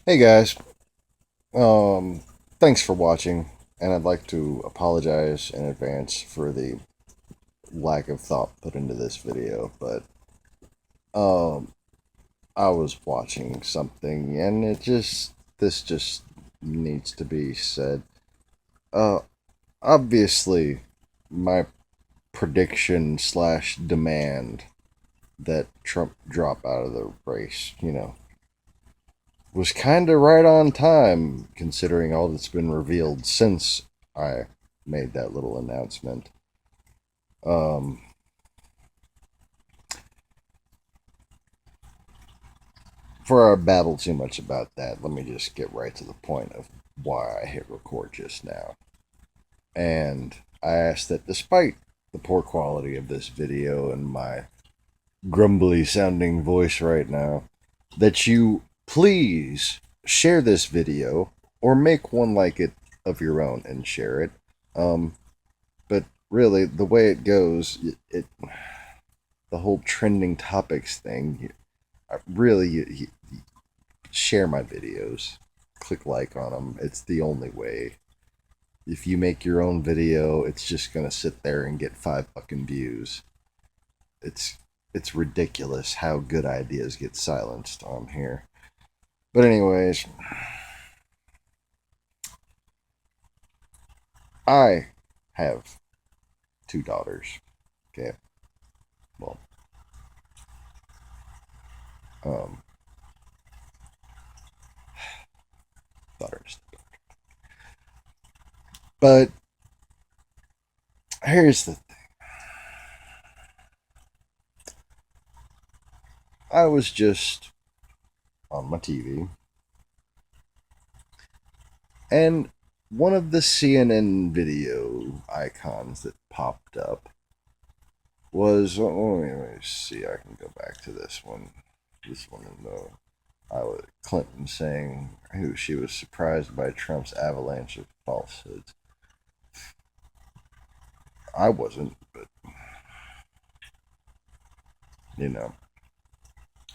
Hey guys, thanks for watching, and I'd like to apologize in advance for the lack of thought put into this video, but um, I was watching something, and this just needs to be said. Uh, Obviously, my prediction slash demand that Trump drop out of the race, was kind of right on time considering all that's been revealed since I made that little announcement. Um, Before I babble too much about that, let me just get right to the point of why I hit record just now. And I ask that despite the poor quality of this video and my grumbly sounding voice right now, that you please share this video or make one like it of your own and share it. Um, but really, the way it goes, the whole trending topics thing, really, you share my videos, click like on them. It's the only way. If you make your own video, it's just gonna sit there and get 5 fucking views. It's it's ridiculous how good ideas get silenced on here. But anyways, I have 2 daughters. Okay, well, um, daughters. But here's the thing. I was just on my TV, and one of the CNN video icons that popped up was, let me see, I can go back to this one. This one in the Clinton saying who she was surprised by Trump's avalanche of falsehoods. I wasn't, but you know,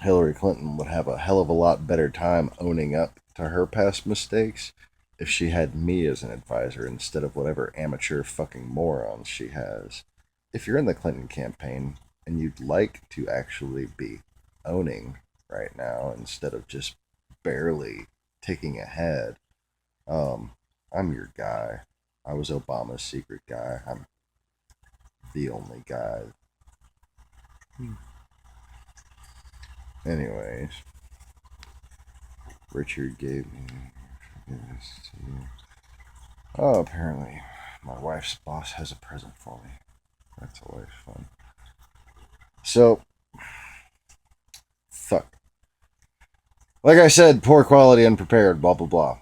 Hillary Clinton would have a hell of a lot better time owning up to her past mistakes if she had me as an advisor instead of whatever amateur fucking morons she has. If you're in the Clinton campaign and you'd like to actually be owning right now instead of just barely ticking ahead, I'm your guy. I was Obama's secret guy. I'm the only guy. Anyways, Richard gave me this to you. Oh, apparently my wife's boss has a present for me. That's always fun. So, fuck. Like I said, poor quality, unprepared, blah, blah, blah.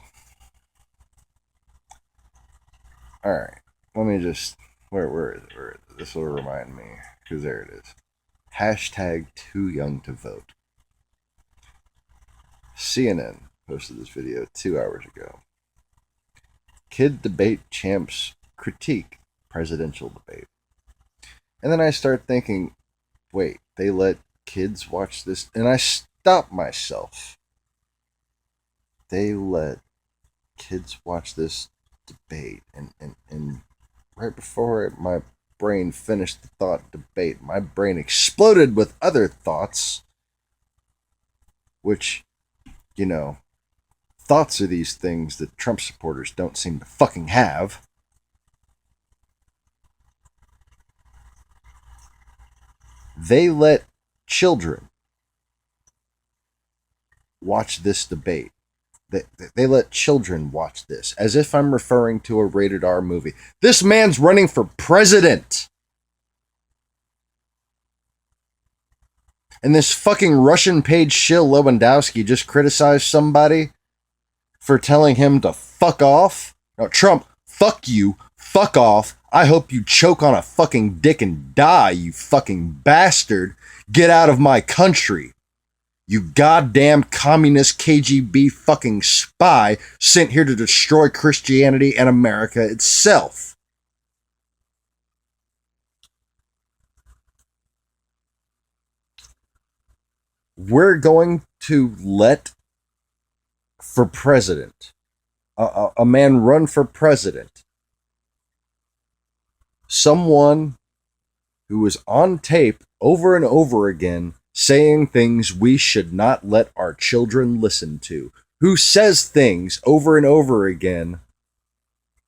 Alright, let me just. Where is it? Where is it? This will remind me. Because there it is. Hashtag too young to vote. CNN posted this video 2 hours ago. Kid debate champs critique presidential debate. And then I start thinking, wait, they let kids watch this? And I stop myself. They let kids watch this debate. And right before my brain finished the thought debate, my brain exploded with other thoughts, which, you know, thoughts are these things that Trump supporters don't seem to fucking have. They let children watch this debate. They let children watch this as if I'm referring to a rated R movie. This man's running for president. And this fucking Russian paid shill Lewandowski just criticized somebody for telling him to fuck off. No, Trump, fuck you, fuck off. I hope you choke on a fucking dick and die, you fucking bastard. Get out of my country. You goddamn communist KGB fucking spy sent here to destroy Christianity and America itself. We're going to let for president, a man run for president, someone who is on tape over and over again saying things we should not let our children listen to, who says things over and over again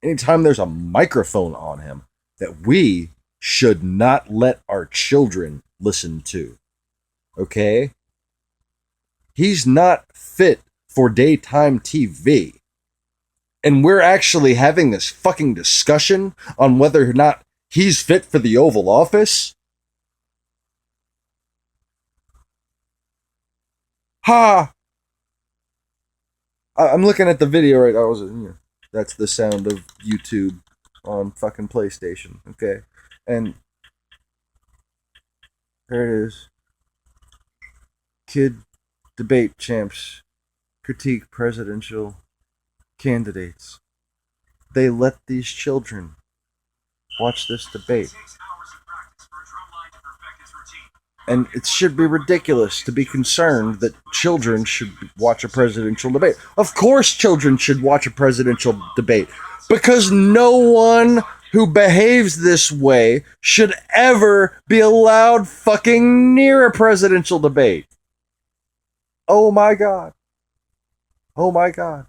anytime there's a microphone on him that we should not let our children listen to. Okay? He's not fit for daytime TV. And we're actually having this fucking discussion on whether or not he's fit for the Oval Office? Ha! I'm looking at the video right now. That's the sound of YouTube on fucking PlayStation. Okay? And there it is. Kid debate champs critique presidential candidates. They let these children watch this debate. And it should be ridiculous to be concerned that children should watch a presidential debate. Of course children should watch a presidential debate, because no one who behaves this way should ever be allowed fucking near a presidential debate. Oh my God. Oh my God.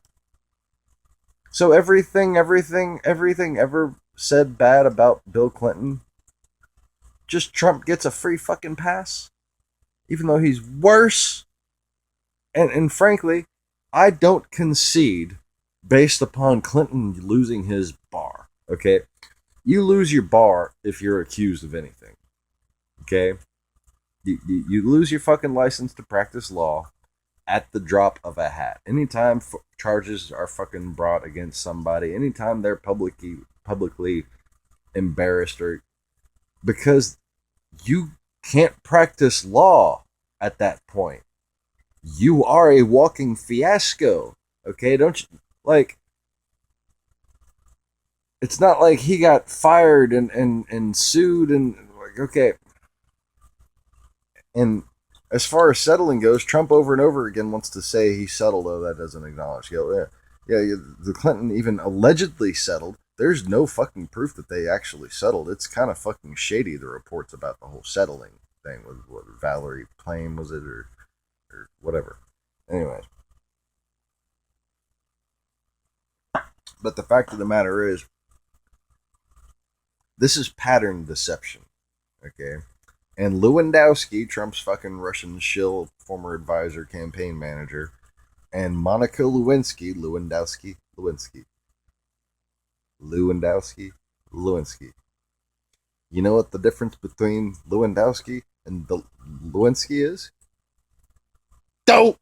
So everything ever said bad about Bill Clinton, just Trump gets a free fucking pass, even though he's worse. And frankly, I don't concede based upon Clinton losing his bar. Okay, you lose your bar if you're accused of anything. Okay, you lose your fucking license to practice law at the drop of a hat. Anytime charges are fucking brought against somebody, anytime they're publicly embarrassed, or because you can't practice law at that point. You are a walking fiasco. Okay, don't you, like, it's not like he got fired and sued and like, okay. And as far as settling goes, Trump over and over again wants to say he settled, though that doesn't acknowledge. Yeah, the Clinton even allegedly settled. There's no fucking proof that they actually settled. It's kind of fucking shady, the reports about the whole settling thing with what Valerie Plame, was it, or whatever. Anyways. But the fact of the matter is, this is pattern deception. Okay? And Lewandowski, Trump's fucking Russian shill, former advisor, campaign manager, and Monica Lewinsky, You know what the difference between Lewandowski and the Lewinsky is? Dope!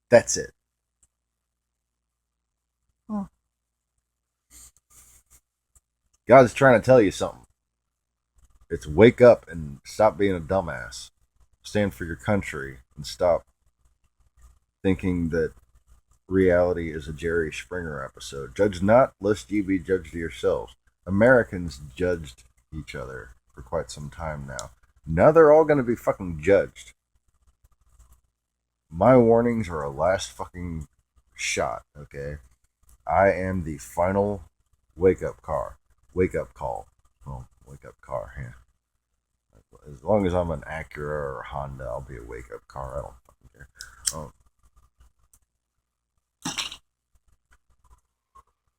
That's it. Huh. God's trying to tell you something. It's wake up and stop being a dumbass. Stand for your country and stop thinking that reality is a Jerry Springer episode. Judge not, lest ye be judged yourselves. Americans judged each other for quite some time now. Now they're all going to be fucking judged. My warnings are a last fucking shot, okay? I am the final wake-up call. Well, wake-up car, yeah. As long as I'm an Acura or a Honda, I'll be a wake-up car. I don't fucking care.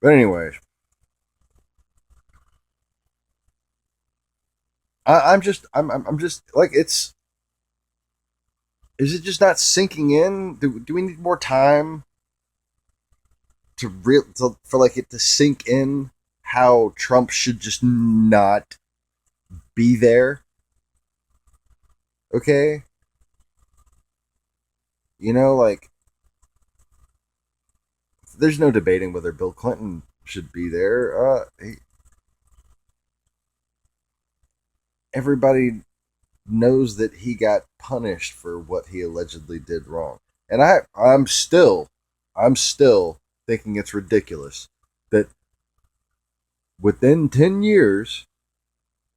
But anyways, I'm just like, is it just not sinking in? Do we need more time for like it to sink in how Trump should just not be there? Okay? You know, like, there's no debating whether Bill Clinton should be there. Everybody knows that he got punished for what he allegedly did wrong. And I'm still thinking it's ridiculous that within 10 years,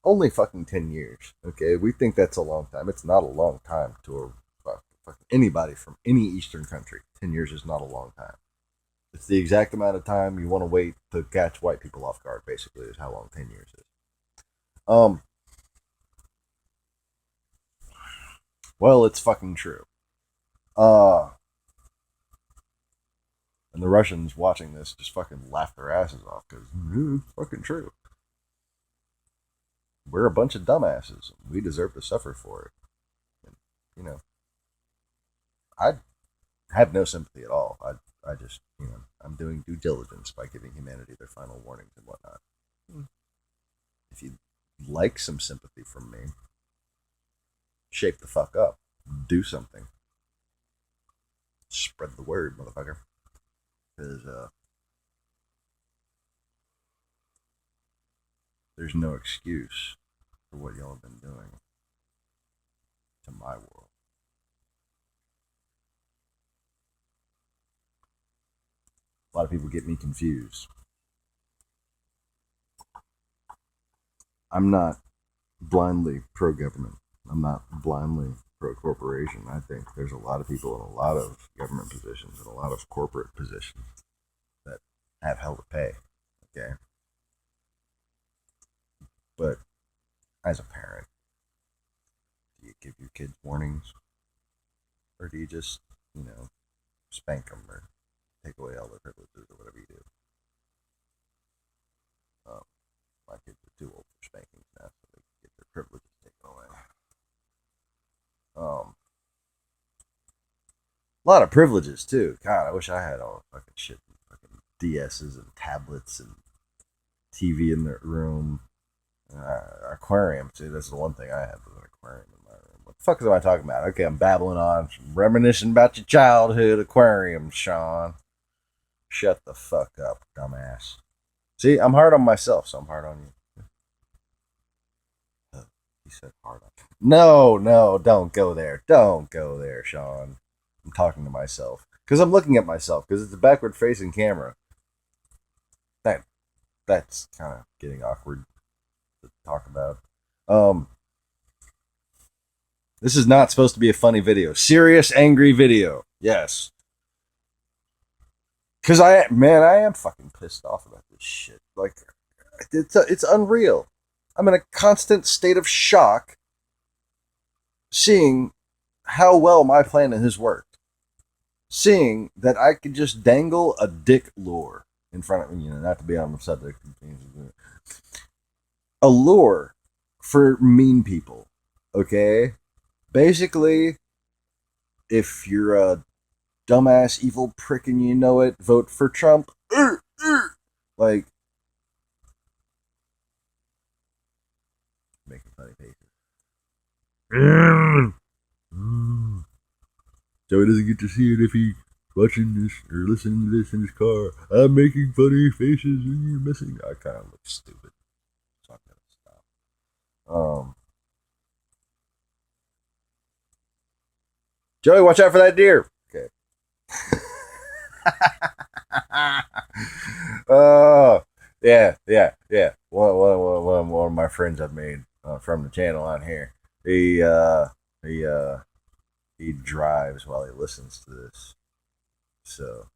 only fucking 10 years, okay? We think that's a long time. It's not a long time to fucking anybody from any Eastern country. 10 years is not a long time. It's the exact amount of time you want to wait to catch white people off guard, basically, is how long 10 years is. Well, it's fucking true. And the Russians watching this just fucking laugh their asses off because it's fucking true. We're a bunch of dumbasses. We deserve to suffer for it. And, you know, I have no sympathy at all. I just, I'm doing due diligence by giving humanity their final warnings and whatnot. If you'd like some sympathy from me, shape the fuck up. Do something. Spread the word, motherfucker. Because, there's no excuse for what y'all have been doing to my world. A lot of people get me confused. I'm not blindly pro-government. I'm not blindly pro-corporation. I think there's a lot of people in a lot of government positions and a lot of corporate positions that have hell to pay. Okay? But as a parent, do you give your kids warnings? Or do you just, spank them or take away all their privileges or whatever you do? My kids are too old for spankings now, so they can get their privileges taken away. A lot of privileges too. God, I wish I had all the fucking shit, fucking DSs and tablets and TV in the room, aquarium too. That's the one thing I have, was an aquarium in my room. What the fuck am I talking about? Okay, I'm babbling on, reminiscing about your childhood aquarium, Sean. Shut the fuck up, dumbass. See, I'm hard on myself, so I'm hard on you. He said hard on. No, don't go there. Don't go there, Sean. I'm talking to myself. Because I'm looking at myself, because it's a backward facing camera. That's kind of getting awkward to talk about. This is not supposed to be a funny video. Serious, angry video. Yes. Because I am fucking pissed off about this shit. Like, it's unreal. I'm in a constant state of shock seeing how well my plan has worked. Seeing that I could just dangle a dick lure in front of me, not to be on the subject. A lure for mean people, okay? Basically, if you're a dumbass evil prick and you know it, vote for Trump. Like, making funny faces. Joey doesn't get to see it if he's watching this or listening to this in his car. I'm making funny faces and you're missing. I kind of look stupid, so I'm gonna stop. Joey, watch out for that deer. Okay. Yeah. One of my friends I've made from the channel on here. He drives while he listens to this. So,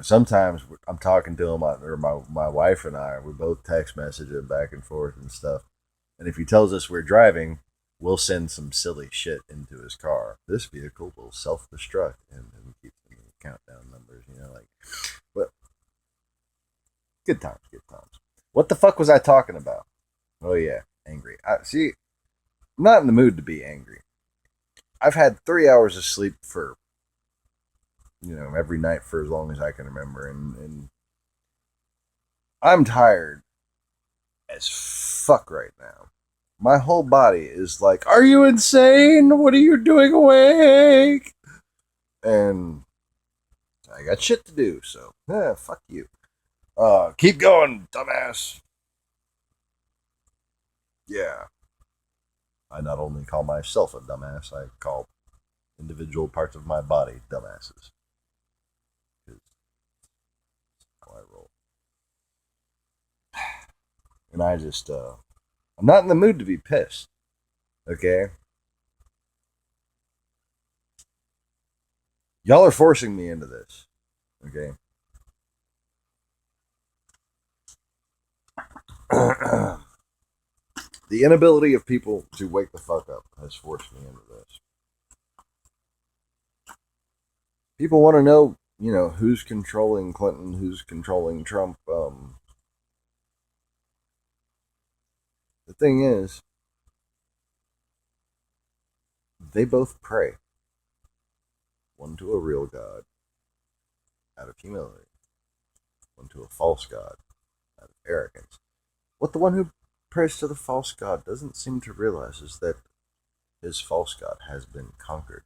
sometimes I'm talking to him, or my wife and I, we both text message him back and forth and stuff. And if he tells us we're driving, we'll send some silly shit into his car. This vehicle will self-destruct, and we keep countdown numbers, but good times. What the fuck was I talking about? Oh yeah, angry. See, I'm not in the mood to be angry. I've had 3 hours of sleep for, every night for as long as I can remember, and I'm tired as fuck right now. My whole body is like, are you insane? What are you doing awake? And I got shit to do, so fuck you. Keep going, dumbass. Yeah. I not only call myself a dumbass, I call individual parts of my body dumbasses. Because that's how I roll. And I just, I'm not in the mood to be pissed. Okay? Y'all are forcing me into this. Okay. The inability of people to wake the fuck up has forced me into this. People want to know, who's controlling Clinton, who's controlling Trump. The thing is, they both pray. One to a real God out of humility, one to a false God out of arrogance. What the one who prays to the false God doesn't seem to realize is that his false God has been conquered.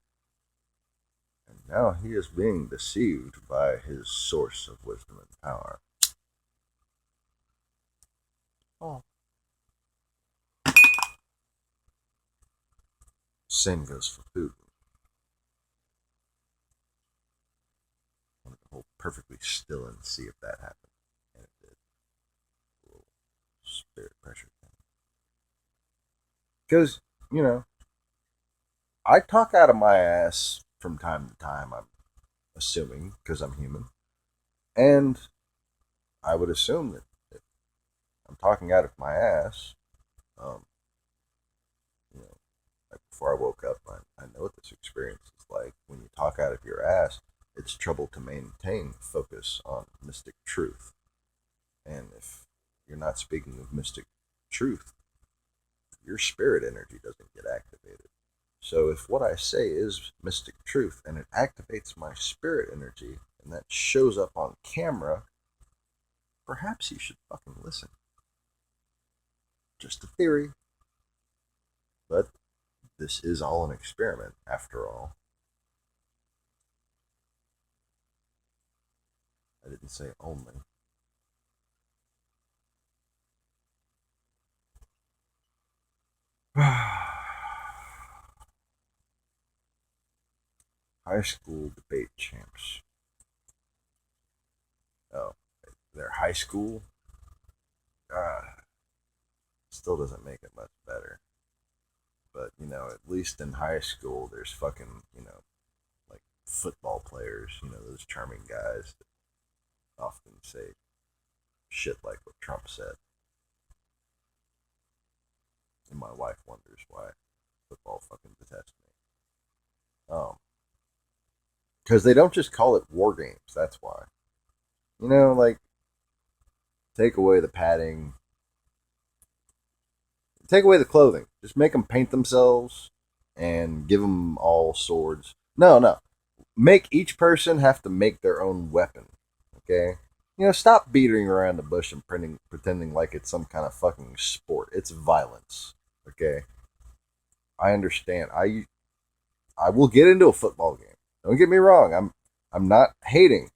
And now he is being deceived by his source of wisdom and power. Oh. Same goes for Putin. I wanted to hold perfectly still and see if that happened. And it did. A little spirit pressure thing. Because, I talk out of my ass from time to time, I'm assuming, because I'm human. And I would assume that if I'm talking out of my ass, um, like before I woke up, I know what this experience is like. When you talk out of your ass, it's trouble to maintain focus on mystic truth. And if you're not speaking of mystic truth, your spirit energy doesn't get activated. So if what I say is mystic truth and it activates my spirit energy and that shows up on camera, perhaps you should fucking listen. Just a theory. But this is all an experiment, after all. I didn't say only. High school debate champs. Oh, they're high school? God, still doesn't make it much better. But, at least in high school, there's fucking, like football players, those charming guys that often say shit like what Trump said. And my wife wonders why football fucking detests me. Because they don't just call it war games, that's why. Like, take away the padding, take away the clothing. Just make them paint themselves and give them all swords. No. Make each person have to make their own weapon. Okay? Stop beating around the bush and pretending like it's some kind of fucking sport. It's violence. Okay? I understand. I will get into a football game. Don't get me wrong. I'm not hating.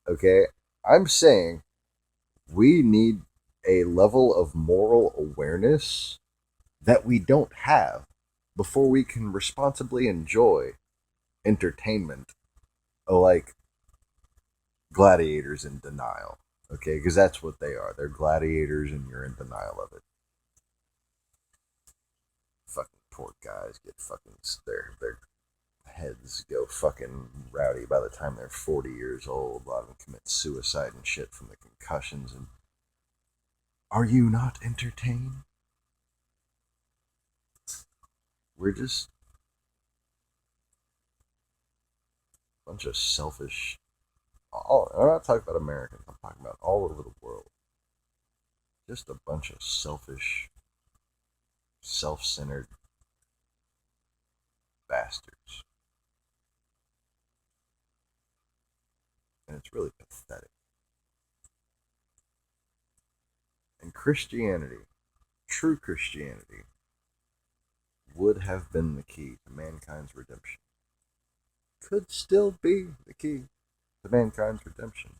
Okay? I'm saying we need a level of moral awareness that we don't have before we can responsibly enjoy entertainment like gladiators in denial. Okay, because that's what they are. They're gladiators and you're in denial of it. Fucking poor guys get fucking their heads go fucking rowdy by the time they're 40 years old. A lot of them commit suicide and shit from the concussions. And are you not entertained? We're just a bunch of selfish. I'm not talking about Americans. I'm talking about all over the world. Just a bunch of selfish, self-centered bastards. And it's really pathetic. And Christianity, true Christianity, would have been the key to mankind's redemption. Could still be the key to mankind's redemption.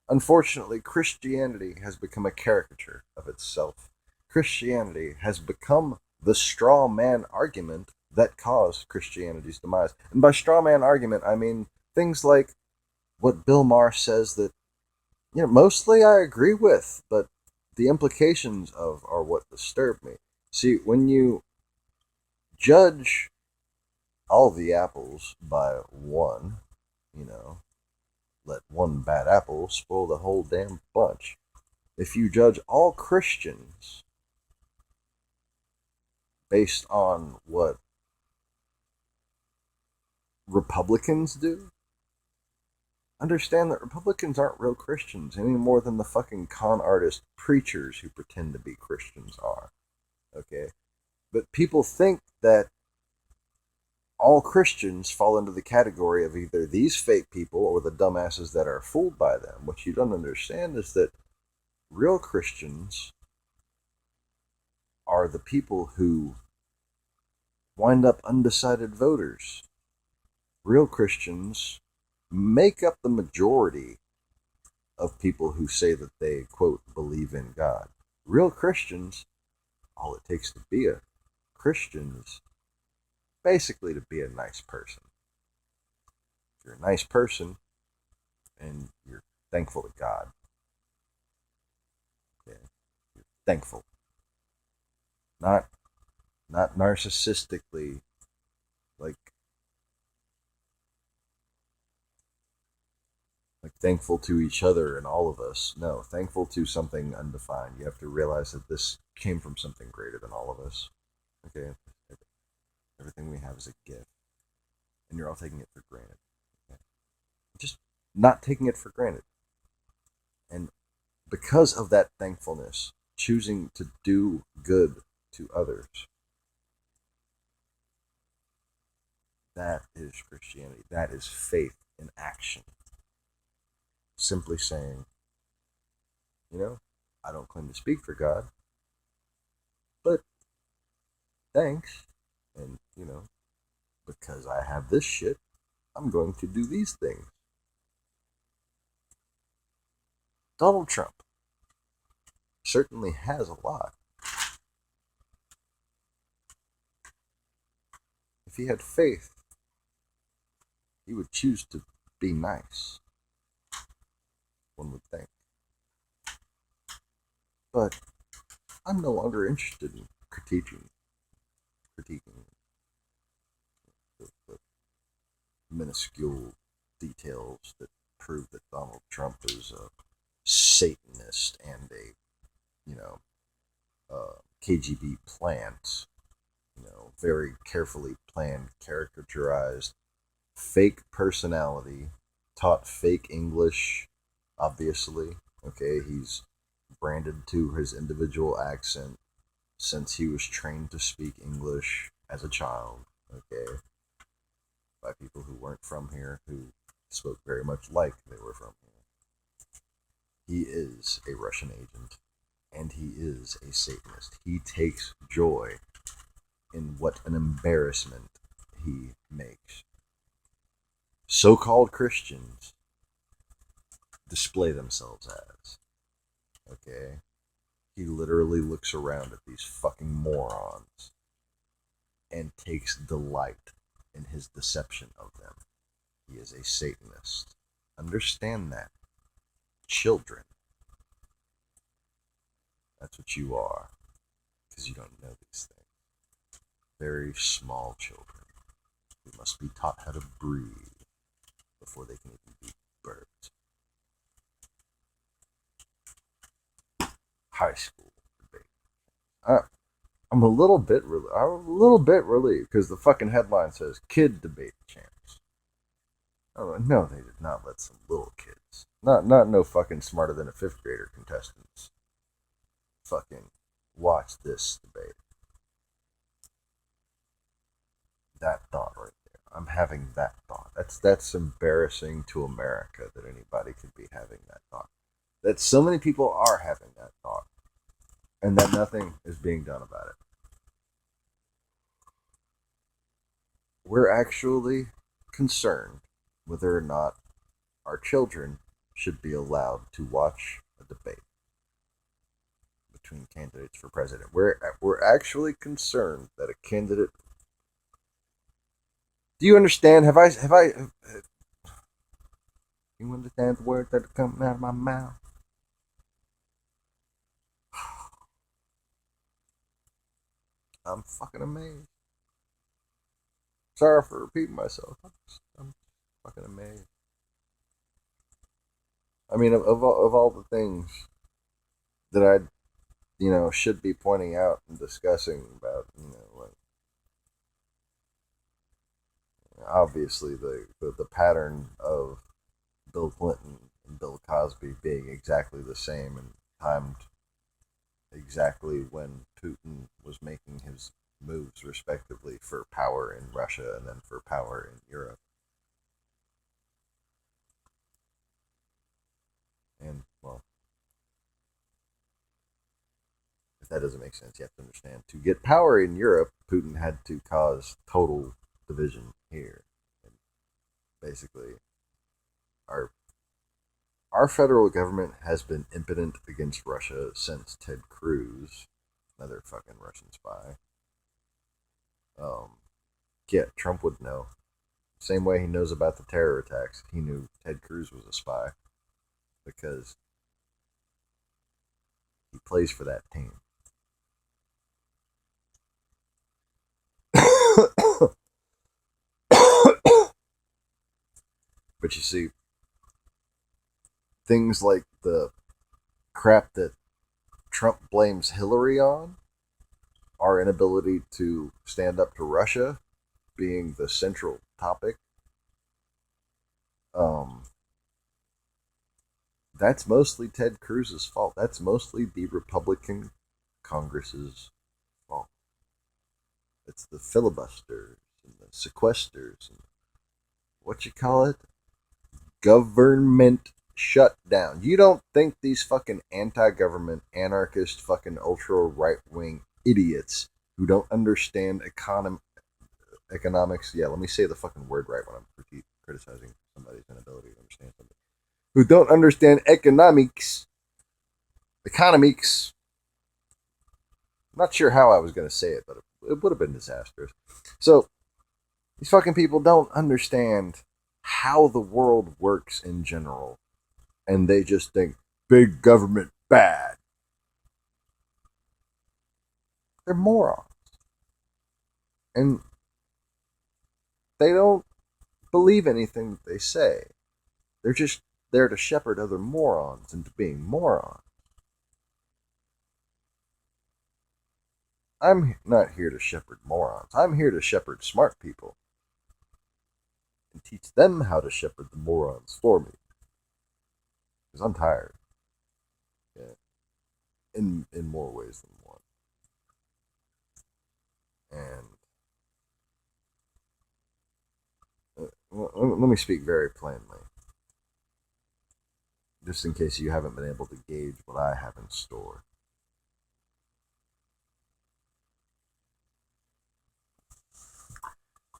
Unfortunately, Christianity has become a caricature of itself. Christianity has become the straw man argument that caused Christianity's demise. And by straw man argument, I mean things like what Bill Maher says that, mostly I agree with, but the implications of are what disturb me. See, when you judge all the apples by one, you know, let one bad apple spoil the whole damn bunch. If you judge all Christians based on what Republicans do, understand that Republicans aren't real Christians any more than the fucking con artist preachers who pretend to be Christians are. Okay? But people think that all Christians fall into the category of either these fake people or the dumbasses that are fooled by them. What you don't understand is that real Christians are the people who wind up undecided voters. Real Christians make up the majority of people who say that they, quote, believe in God. Real Christians, all it takes to be a Christian is basically to be a nice person. If you're a nice person and you're thankful to God, okay, you're thankful. Not narcissistically, like thankful to each other and all of us. No, thankful to something undefined. You have to realize that this came from something greater than all of us. Okay, everything we have is a gift, and you're all taking it for granted. Okay? Just not taking it for granted, and because of that thankfulness, choosing to do good to others. That is Christianity. That is faith in action. Simply saying, I don't claim to speak for God, but thanks. And, because I have this shit, I'm going to do these things. Donald Trump certainly has a lot. If he had faith, he would choose to be nice, one would think. But I'm no longer interested in critiquing the minuscule details that prove that Donald Trump is a Satanist and a, KGB plant, very carefully planned, caricaturized, fake personality, taught fake English, obviously. Okay, he's branded to his individual accent since he was trained to speak English as a child, okay, by people who weren't from here, who spoke very much like they were from here. He is a Russian agent, and he is a Satanist. He takes joy in what an embarrassment he makes. So-called Christians display themselves as. Okay? He literally looks around at these fucking morons and takes delight in his deception of them. He is a Satanist. Understand that. Children. That's what you are. Because you don't know these things. Very small children who must be taught how to breathe before they can even be birds. High school debate. I'm a little bit relieved because the fucking headline says kid debate champs. Oh no, they did not let some little kids, not no fucking smarter than a fifth grader contestants, fucking watch this debate. That thought right there. I'm having that thought. That's embarrassing to America that anybody could be having that thought. That so many people are having that thought, and that nothing is being done about it. We're actually concerned whether or not our children should be allowed to watch a debate between candidates for president. We're actually concerned that a candidate. Do you understand? Have I? You understand the words that are coming out of my mouth? I'm fucking amazed. Sorry for repeating myself. I'm fucking amazed. I mean, of all the things that I, should be pointing out and discussing about, like obviously the pattern of Bill Clinton and Bill Cosby being exactly the same and timed exactly when Putin was making his moves, respectively, for power in Russia and then for power in Europe. And, well, if that doesn't make sense, you have to understand. To get power in Europe, Putin had to cause total division here. And basically, our our federal government has been impotent against Russia since Ted Cruz, another fucking Russian spy. Um, yeah, Trump would know. Same way he knows about the terror attacks. He knew Ted Cruz was a spy because he plays for that team. But you see, things like the crap that Trump blames Hillary on, our inability to stand up to Russia being the central topic, um, that's mostly Ted Cruz's fault. That's mostly the Republican Congress's fault. It's the filibusters and the sequesters and what you call it? Government shutdown. You don't think these fucking anti-government, anarchist, fucking ultra right-wing idiots who don't understand economics? Yeah, let me say the fucking word right when I'm criticizing somebody's inability to understand something. Who don't understand economics. I'm not sure how I was going to say it, but it would have been disastrous. So, these fucking people don't understand how the world works in general. And they just think big government bad. They're morons. And they don't believe anything that they say. They're just there to shepherd other morons into being morons. I'm not here to shepherd morons. I'm here to shepherd smart people and teach them how to shepherd the morons for me. Because I'm tired. Yeah. In more ways than one. And let me speak very plainly, just in case you haven't been able to gauge what I have in store.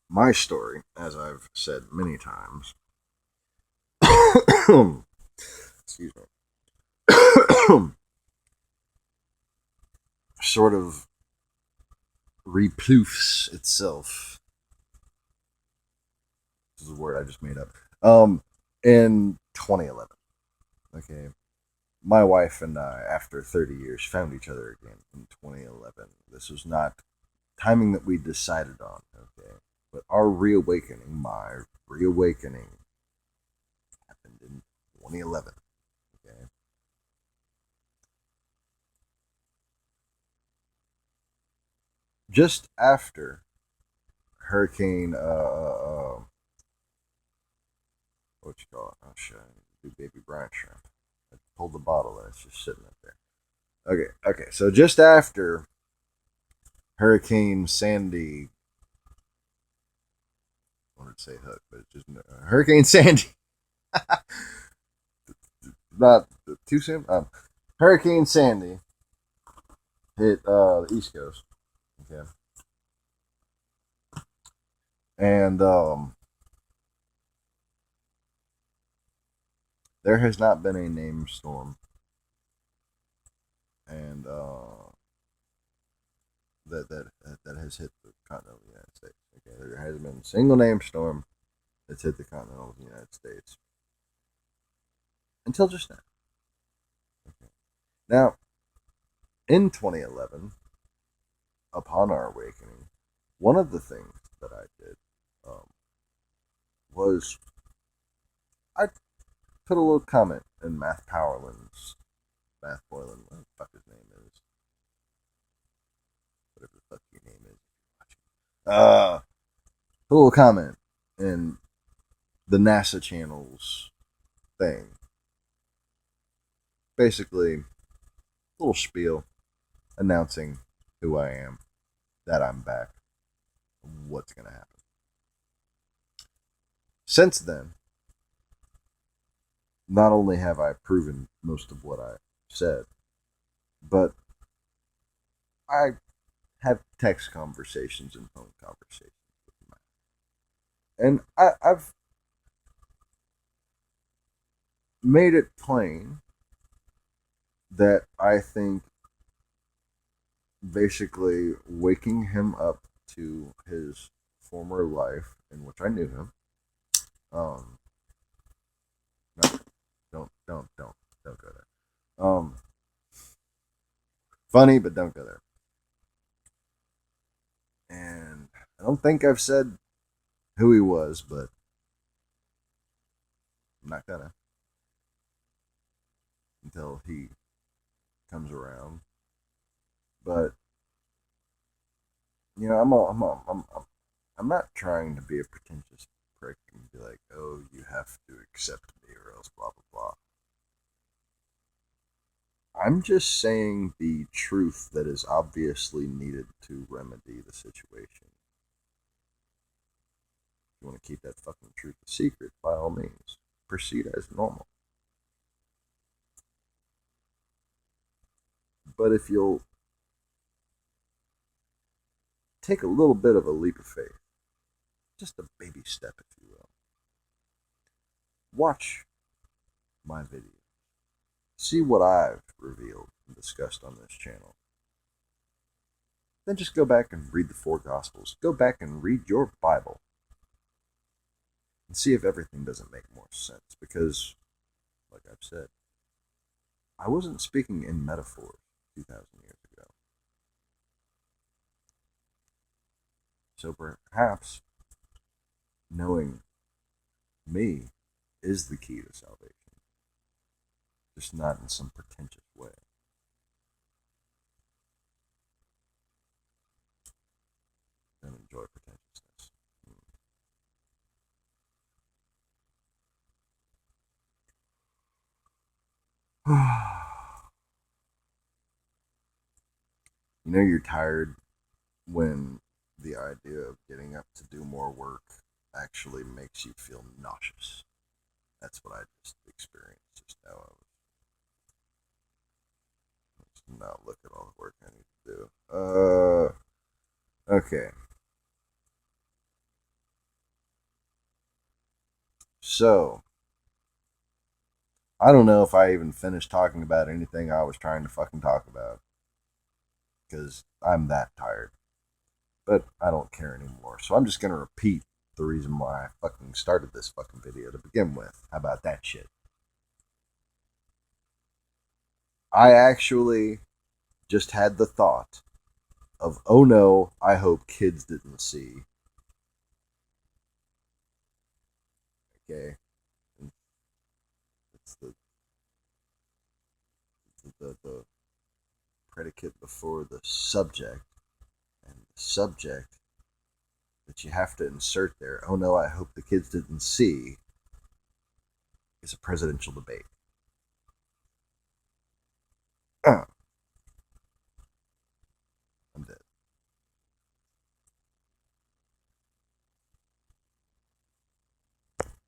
My story, as I've said many times, excuse me, sort of repoofs itself. This is a word I just made up. In 2011. Okay. My wife and I, after 30 years, found each other again in 2011. This was not timing that we decided on, okay? But our reawakening, my reawakening, happened in 2011, okay? Just after Hurricane, what you call it? Oh shit, do baby brine shrimp. I pulled the bottle and it's just sitting up there. Okay. So just after Hurricane Sandy, I wanted to say Hook, but it's just Hurricane Sandy. Not too soon. Hurricane Sandy hit the East Coast. Okay, and there has not been a named storm, and that has hit the continental United States. Okay, there hasn't been a single named storm that's hit the continental United States until just now. Okay. Now, in 2011, upon our awakening, one of the things that I did was I put a little comment in Math Powerland's Math Boylan, what the fuck his name is, whatever the fuck your name is. Put a little comment in the NASA channel's thing. Basically, a little spiel announcing who I am, that I'm back, what's going to happen. Since then, not only have I proven most of what I said, but I have text conversations and phone conversations with Matt. And I've made it plain that I think basically waking him up to his former life in which I knew him. No, don't go there. Funny, but don't go there. And I don't think I've said who he was, but I'm not gonna until he comes around. But you know, I'm not trying to be a pretentious prick and be like, oh, you have to accept me or else blah blah blah. I'm just saying the truth that is obviously needed to remedy the situation. If you want to keep that fucking truth a secret, by all means, proceed as normal. But if you'll take a little bit of a leap of faith, just a baby step, if you will, watch my video. See what I've revealed and discussed on this channel. Then just go back and read the four Gospels. Go back and read your Bible. And see if everything doesn't make more sense. Because, like I've said, I wasn't speaking in metaphors 2,000 years ago. So perhaps knowing me is the key to salvation. Just not in some pretentious way. Don't enjoy pretentiousness. You know you're tired when the idea of getting up to do more work actually makes you feel nauseous. That's what I just experienced just now. Let's not look at all the work I need to do. Okay. So, I don't know if I even finished talking about anything I was trying to fucking talk about. Because I'm that tired. But I don't care anymore. So I'm just going to repeat the reason why I fucking started this fucking video to begin with. How about that shit? I actually just had the thought of, oh no, I hope kids didn't see. Okay? It's the predicate before the subject. And the subject that you have to insert there, oh no, I hope the kids didn't see, is a presidential debate.